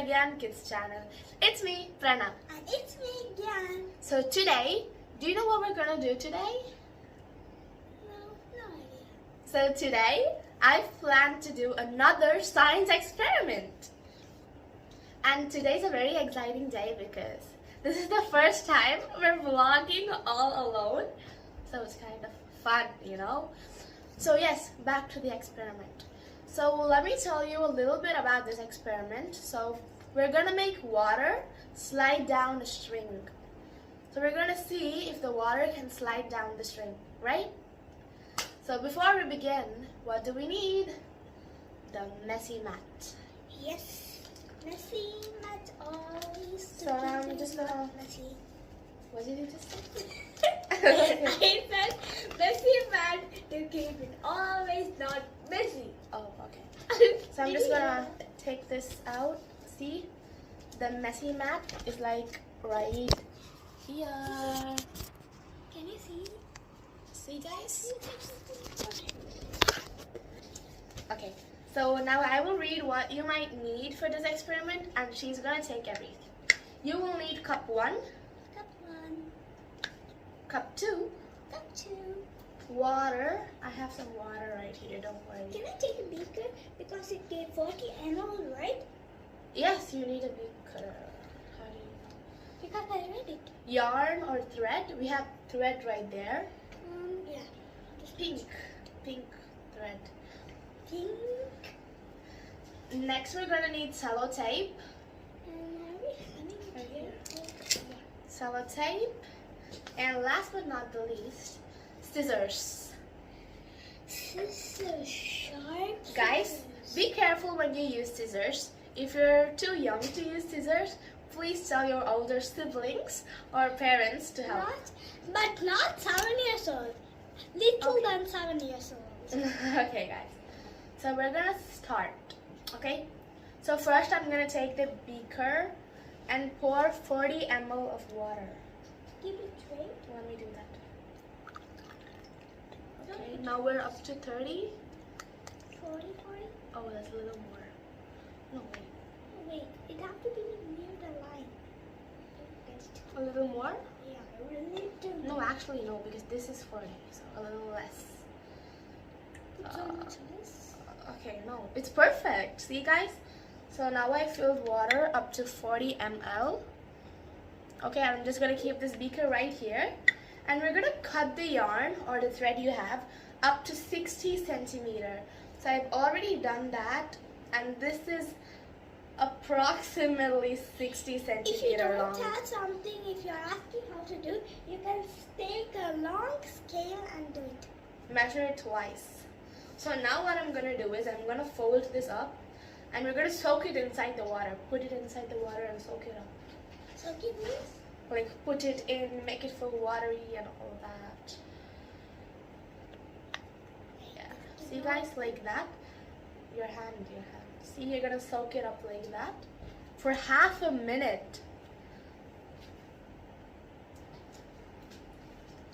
Pragyan Kids channel. It's me, Prana. And it's me, Gyan. So today, do you know what we're gonna do today? No idea. So today, I plan to do another science experiment. And today's a very exciting day because this is the first time we're vlogging all alone. So it's kind of fun, you know? So yes, back to the experiment. So let me tell you a little bit about this experiment. So we're gonna make water slide down a string. So we're gonna see if the water can slide down the string, right? So before we begin, what do we need? The messy mat. Yes, messy mat always. So I'm just gonna. Messy. What did you just say? I said messy mat to keep it always not messy. Oh, okay. So I'm just gonna take this out. See, the messy mat is like right here. Can you see? See, guys? Okay. So now I will read what you might need for this experiment, and she's gonna take everything. You will need cup 1, Cup 1, cup 2, cup 2. water. I have some water right here. Don't worry. Can I take a beaker because it gave 40 ml, right? Yes, you need a beaker. How do you? Because I read it. Yarn or thread? We have thread right there. Yeah. Pink thread. Pink. Next, we're gonna need sellotape. Are we having it Right here? Sellotape. And last but not the least, scissors. Scissors, sharp. Guys, scissors. be careful when you use scissors. If you're too young to use scissors, please tell your older siblings or parents to help. Not 7 years old. Little Okay. than 7 years old. Okay, guys. So we're gonna start. Okay. So first, I'm gonna take the beaker and pour 40 ml of water. Give me tray. Let me do that. Okay. Now we're up to 30. 40. Oh, that's a little more. No, wait. Wait, it have to be near the line. A little more? Yeah, really do. No, actually no, because this is 40, so a little less. Put so much less. Okay, no, it's perfect. See, guys? So now I filled water up to 40 ml. Okay, I'm just gonna keep this beaker right here, and we're gonna cut the yarn or the thread you have up to 60 centimeter. So I've already done that, and this is approximately 60 If you centimeter don't long. have something, if you're asking how to do, you can take a long scale and do it. Measure it twice. So now what I'm gonna do is I'm gonna fold this up, and we're gonna soak it inside the water. Put it inside the water and soak it up. So give me. Like put it in, make it feel watery and all that. Yeah. See, guys, like that. Your hand. See, you're gonna soak it up like that for half a minute.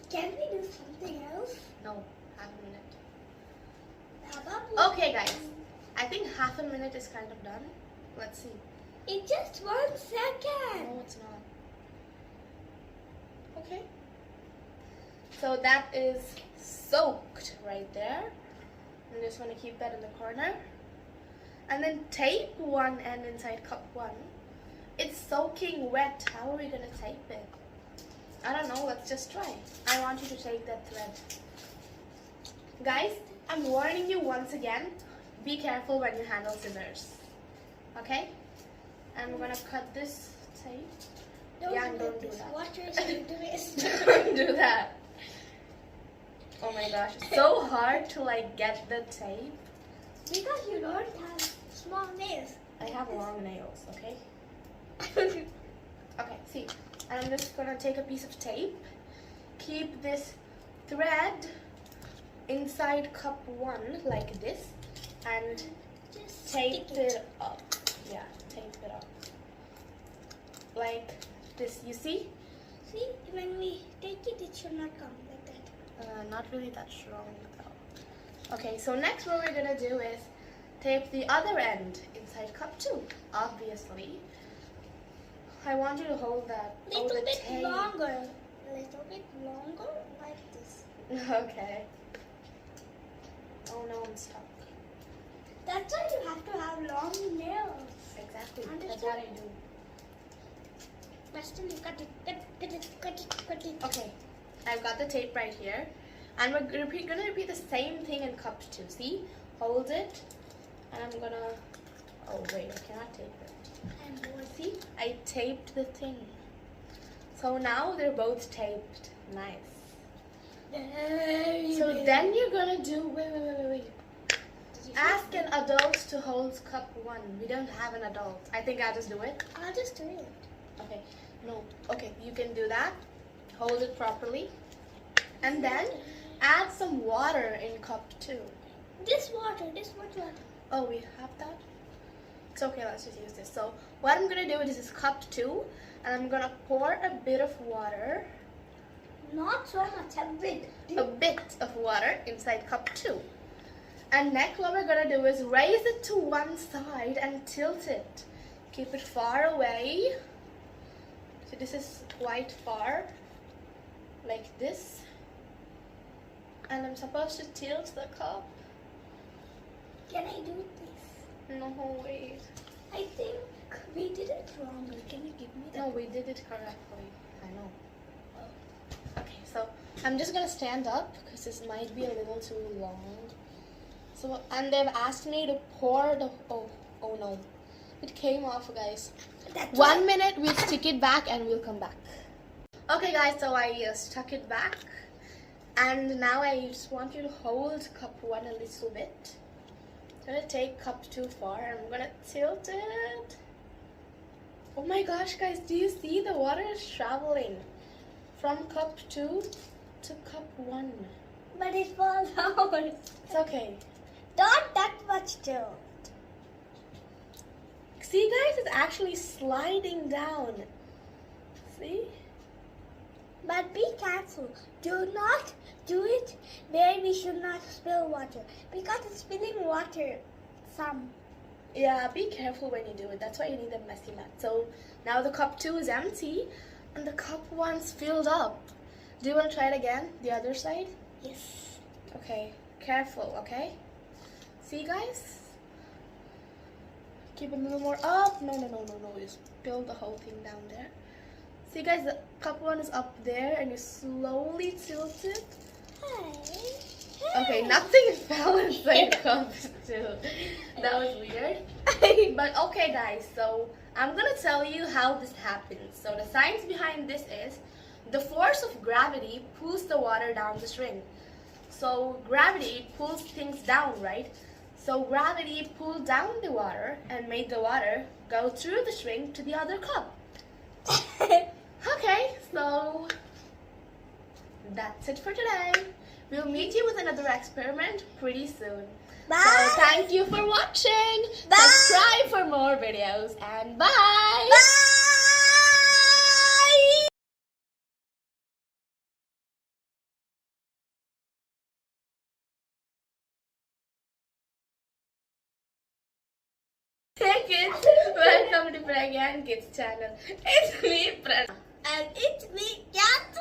Can we do something else? No, half a minute. How about Okay, guys. I think half a minute is kind of done. Let's see. It's just 1 second. No, it's not. Okay. So that is soaked right there. I'm just going to keep that in the corner. And then tape one end inside cup 1. It's soaking wet. How are we going to tape it? I don't know. Let's just try. I want you to take that thread. Guys, I'm warning you once again. Be careful when you handle scissors. Okay? And we're going to cut this tape. Don't do that. Water is going to waste. Don't do that. Oh my gosh, it's so hard to like get the tape. Because you don't have small nails. I have long nails, okay? Okay, see. And I'm just gonna take a piece of tape. Keep this thread inside cup 1 like this. And Just tape stick it. it up. Yeah, tape it up. Like this, you see? See, when we take it, it should not come like that. Not really that strong though. Okay, so next what we're gonna do is tape the other end inside cup 2, obviously. I want you to hold that. Little the bit tape. longer. Little bit longer, like this. Okay. Oh no, I'm stuck. That's why you have to have long nails. Exactly. Understood? That's what I do. Weston, you cut it. Okay. I've got the tape right here. And we're gonna repeat the same thing in cup 2. See? Hold it. And I'm gonna... Oh wait, I cannot tape it. See? I taped the thing. So now they're both taped. Nice. So then you're gonna do... Wait. Ask an adult to hold cup 1. We don't have an adult. I think I'll just do it. I'll just do it. Okay. No. Okay, you can do that. Hold it properly. And then add some water in cup 2. This water. Oh, we have that? It's okay, let's just use this. So what I'm gonna do is this is cup 2, and I'm gonna pour a bit of water. Not so much, a bit. A bit of water inside cup 2. And next what we're gonna do is raise it to one side and tilt it. Keep it far away. So this is quite far, like this. And I'm supposed to tilt the cup. Can I do this? No, wait. I think we did it wrong. Can you give me that? No, we did it correctly. I know. Okay, so I'm just gonna stand up because this might be a little too long. So, and they've asked me to pour the... Oh no. It came off, guys. That's 1 minute, we'll stick it back and we'll come back. Okay guys, so I stuck it back. And now I just want you to hold cup 1 a little bit. I'm gonna take cup 2 far and I'm gonna tilt it. Oh my gosh, guys, do you see the water is traveling from cup 2 to cup 1? But it falls out. It's okay. Not that much tilt. See, guys, it's actually sliding down. See? But be careful. Do not do it where we should not spill water. Because it's spilling water. Yeah, be careful when you do it. That's why you need a messy mat. So now the cup 2 is empty and the cup 1's filled up. Do you want to try it again? The other side? Yes. Okay. Careful, okay? See, guys? Keep it a little more up. No. You spill the whole thing down there. See, guys, the cup 1 is up there and you slowly tilt it. Okay, nothing fell inside cup 2. That was weird. But okay, guys, so I'm gonna tell you how this happens. So the science behind this is the force of gravity pulls the water down the string. So gravity pulls things down, right? So gravity pulled down the water and made the water go through the string to the other cup. Okay, so that's it for today. We'll meet you with another experiment pretty soon. Bye. So thank you for watching. Bye. Subscribe for more videos and bye. Bye. Hey kids, welcome to Pragyan Kids channel. It's me, Pragyan. And it's me, Kat.